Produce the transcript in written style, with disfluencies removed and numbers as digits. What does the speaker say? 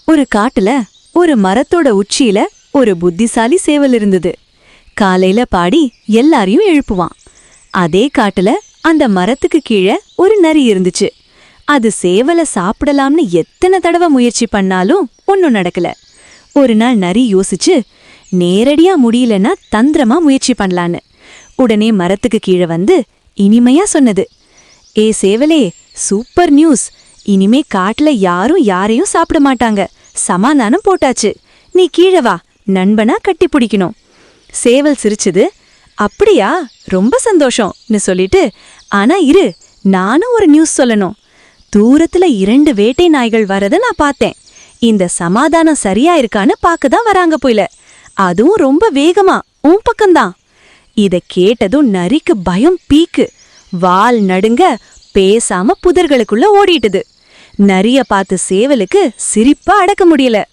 ஒரு காட்டுல ஒரு மரத்தோட உச்சியில ஒரு புத்திசாலி சேவல் இருந்தது. காலையில பாடி எல்லாரையும் எழுப்புவான். அதே காட்டுல அந்த மரத்துக்கு கீழே ஒரு நரி இருந்துச்சு. அது சேவலை சாப்பிடலாம்னு எத்தனை தடவை முயற்சி பண்ணாலும் ஒன்னும் நடக்கல. ஒரு நாள் நரி யோசிச்சு, நேரடியா முடியலன்னா தந்திரமா முயற்சி பண்ணலான்னு உடனே மரத்துக்கு கீழே வந்து இனிமையா சொன்னது, ஏ சேவலே, சூப்பர் நியூஸ்! இனிமே காட்டுல யாரும் யாரையும் சாப்பிட மாட்டாங்க. சமாதானம் போட்டாச்சு. நீ கீழே வா, நண்பனா கட்டி பிடிக்கணும். சேவல் சிரிச்சுது. அப்படியா, ரொம்ப சந்தோஷம்னு சொல்லிட்டு, ஆனா இரு, நானும் ஒரு நியூஸ் சொல்லணும். தூரத்துல 2 வேட்டை நாய்கள் வரத நான் பார்த்தேன். இந்த சமாதானம் சரியா இருக்கான்னு பார்க்கதான் வராங்க போயில. அதுவும் ரொம்ப வேகமா உன் பக்கம்தான். இத கேட்டதும் நரிக்கு பயம் பீக்கு. வால் நடுங்க பேசாம புதர்களுக்குள்ள ஓடிட்டுது. நரிய பார்த்து சேவலுக்கு சிரிப்பா அடக்க முடியல.